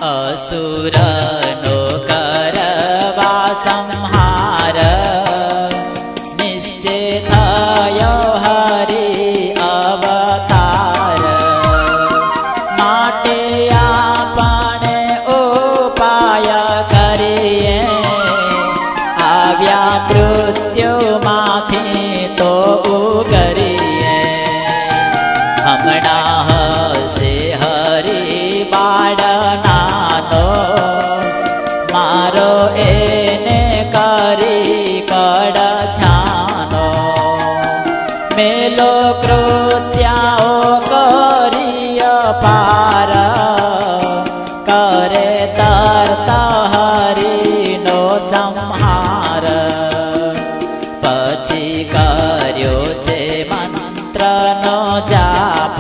असुरनो करवा संहार निश्चय थयो हरि अवतार माटे आपणे उपाय करिए आव्या मृत्युमाथी तो उगरिए हमणा हसे हरि बाळनानो मारो एने करी कड़छानो मेलो कृत्याओ करिय पार करे तरत हरिनो संहार पछी कर्यो छे मंत्रनो जाप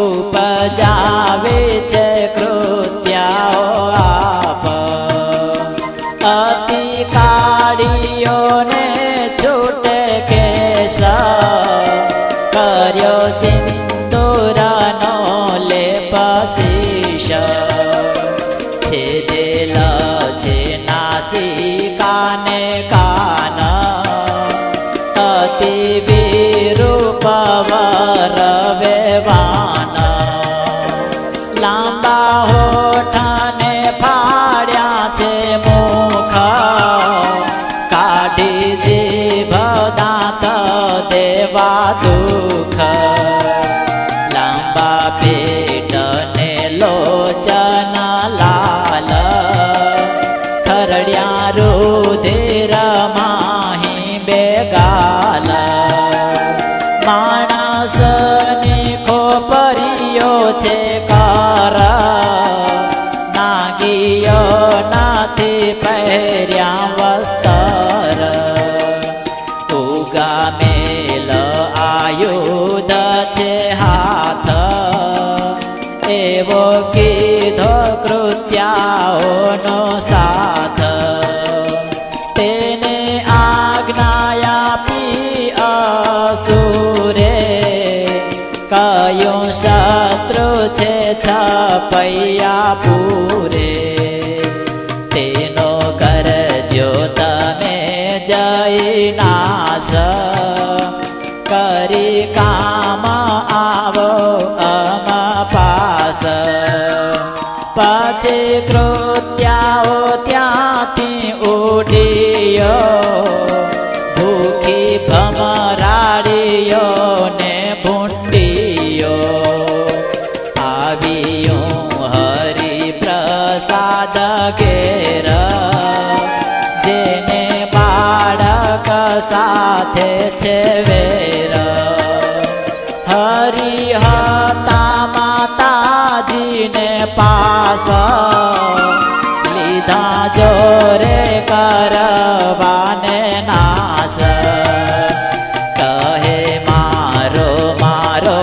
उपजावे छे कृत्याओ आप अति काळीओने छूटे केश कर्यो सिंदूरनो लेप शीश छेदेल छे नासिकाने कान अति विरूपवर वेवान लांबा होठाने फाड्या छे मुख काढी जीभ दांत देवा दुख लांबा पेट ने लोचन लाल खरड्या रुधिर माही बेगाल माणसनी खोपरियो छे कर नागियो नाथी पहेर्या वस्तर उगामेल आयुध छे हाथ एवो कीधो कृत्याओनो साथ तेने आज्ञा आपी असुरे कयो शत्रु छे छपैया पूरे तेनो करजो तमे जय नाश करी काम आवो अम पास पछी कृत्याओ त्यांथी उड्यो भूखी भमराड़ीओ ने भूंडीओ आवियो हरि प्रसाद घेर जेने बाळक साथे छे वेर हरि हता माताजी ने पास लीधा जोरे करवाने नाश कहे मारो मारो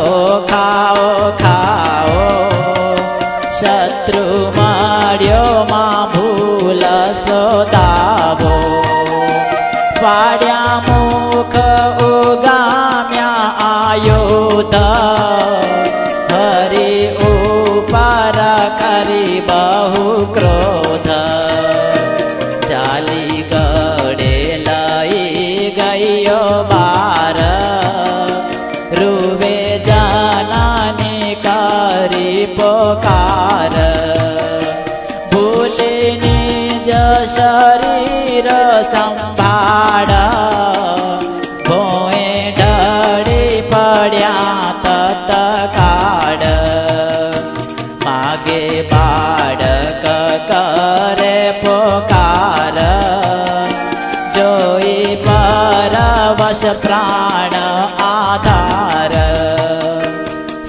खाओ खाओ शत्रु मळ्यो मा भूल सोदावो फाड्या मुख उगाम्या आयुध हरि उपर करी बहु क्रोध चाली गड़े लई गयो बार रुवे जननी करी पोकार भूली निज शरीर संभाळ भोए ढળી पड्या तत्काळ मागे बाळक करे पोकार जोई परवश प्राण आधार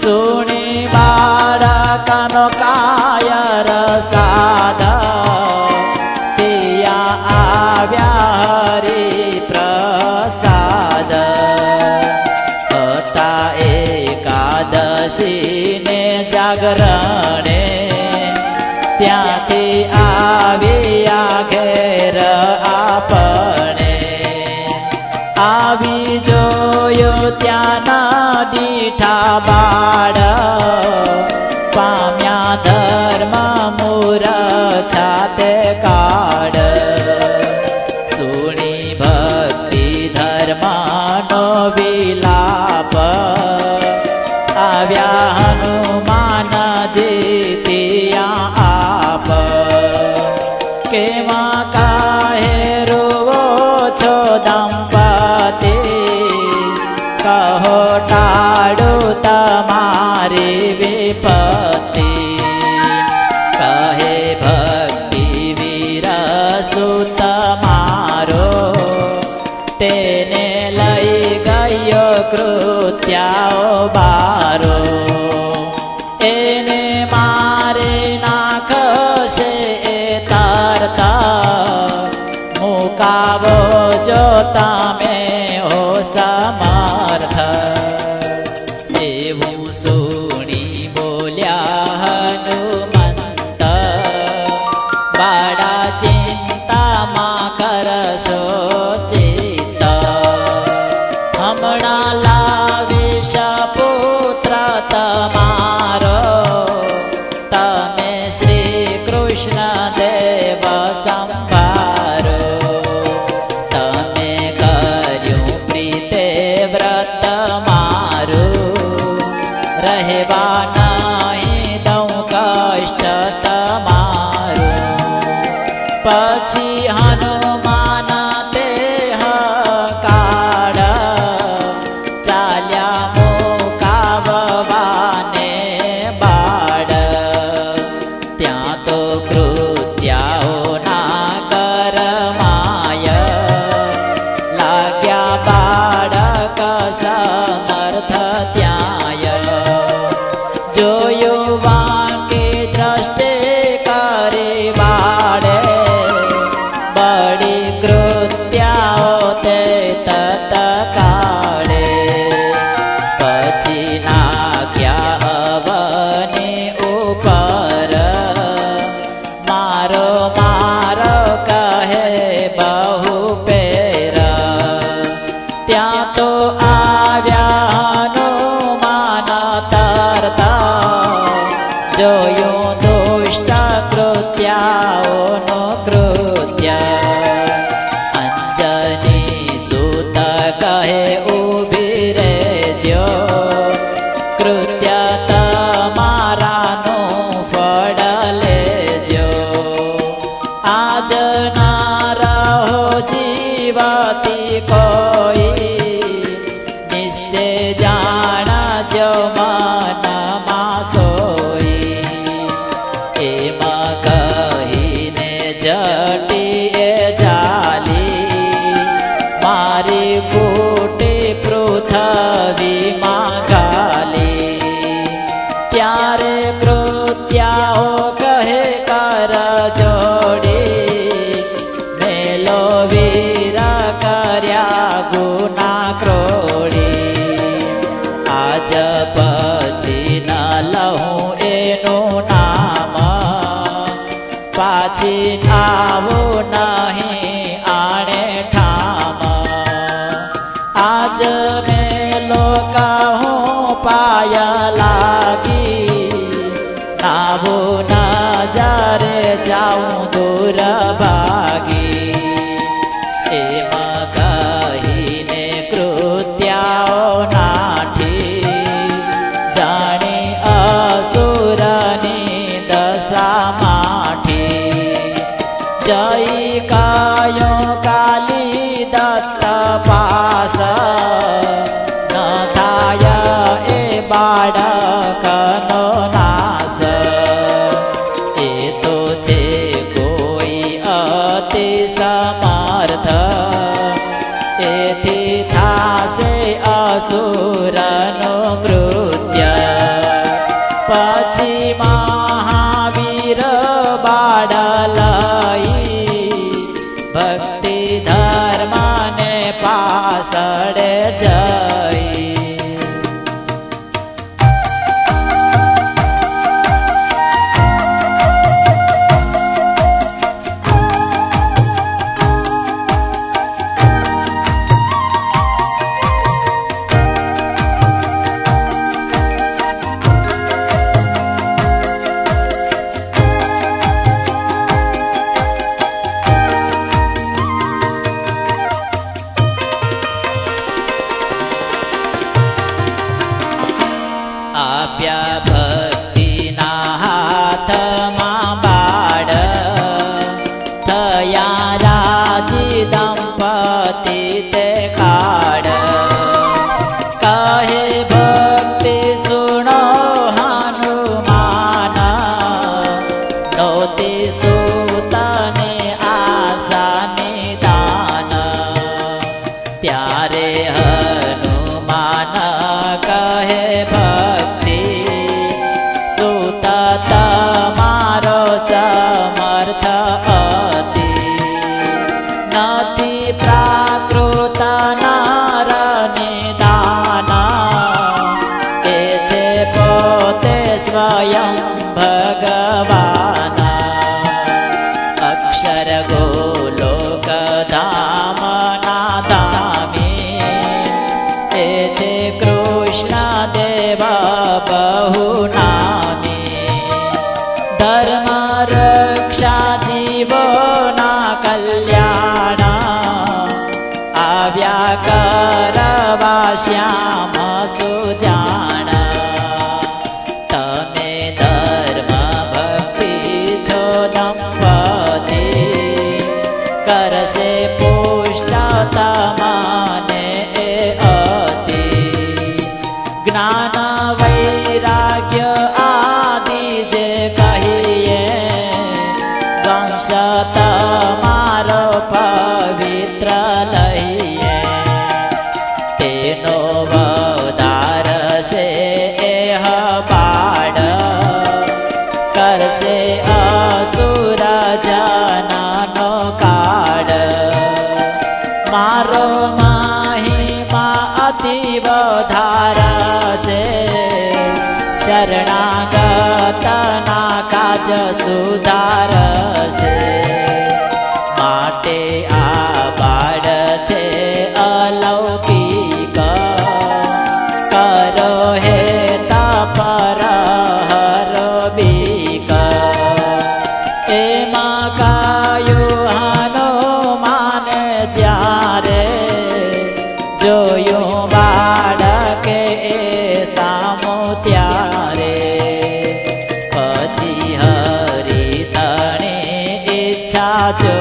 सुनी बाळकनो कायर साध तिया आव्या हरि प्रसाद हता एकादशी ने जागरणे त्यांथी आविया घेर आपणे આવી જોયો ત્યાંના દીઠા બાળ પામ્યા ધર્મ હનુમંત બાળા ચિંતામાં કરશો ચિત્ત હમણાં લાવીશ પુત્ર તમારો તમે શ્રી કૃષ્ણ દેવ સંભારો તમે કર્યું પ્રીતે વ્રત મારું રહેવા નહીં દઉં કષ્ટ તમારું પછી હનુમાન દેહ કાળ ચાલ્યા મુકાવવાને બાળ ત્યાં તો કૃત્યાઓના કરમાય લાગ્યા બાળક સમર્થ ત્યાંય જોયું વાંકી દ્રષ્ટિ કરી બાળે બળી કૃત્યાઓ તે તત્કાળે પછી નાખ્યા અવની ઉપર મારો મારો કહે બહુ પેર ત્યાં તો આવ્યા હનુમાન તરતા જોયું દુષ્ટ કૃત્યાઓનો કૃત્ય અંજની સૂત કહે ઊભી રહેજો કૃત્ય તમારાનું ફળ લેજો આજ ના રહો જીવતી કોઈ નિશ્ચય જાણજો મનમાં સોઈ એમાં કહીને જટીએ જાલી મારી કુટી પૃથ્વીમાં ગાલી ત્યારે કૃત્યાઓ કહે કર જોડી મેલો વીર કર્યા ગુના ક્રોડી આજ પછી ન લહું એનું નામ પાછી આવું નહીં આણે ઠામ આજ મેલો કહું પાય લાગી નાવું નજરે જાઉં દૂર ભાગી એમાં કહીને કૃત્યાઓ નાઠી જાણી અસુરની દશા માઠી જઈ કાયો કાલી દત્ત પાસ ન થાય એ બાળકનો નાશ એ તો છે કોઈ અતિ સમર્થ એથી થાશે અસુરનો મૃત્ય પછી મહાવીર ભગવાના અક્ષર ગોલોક ધામના ધામી એ છે કૃષ્ણ દેવ બહુ નામી ધર્મ રક્ષા જીવોના કલ્યાણ આવ્યા કરવા શ્યામ સુજાણ તમે ધર્મ ભક્તિ છો દંપતી કરશે પુષ્ટ તમને અતિ જ્ઞાન વૈરાગ્ય આદિ જે કહીએ વંશ તમારો પવિત્ર લઈએ તેનો વદાર છે એહ બાળ કરશે અસુર જનનો કાળ મારો મહિમા અતિ વધારશે શરણાગતના કાજ સુધારશે માટે આ બાળ છે અલૌકિક કરો હે તપર હરો બીક એમાં કાયું હનુમાન જ્યારે જોયું બાળકે એ સામો ત્યારે પછી હરિ તણે ઈચ્છા જો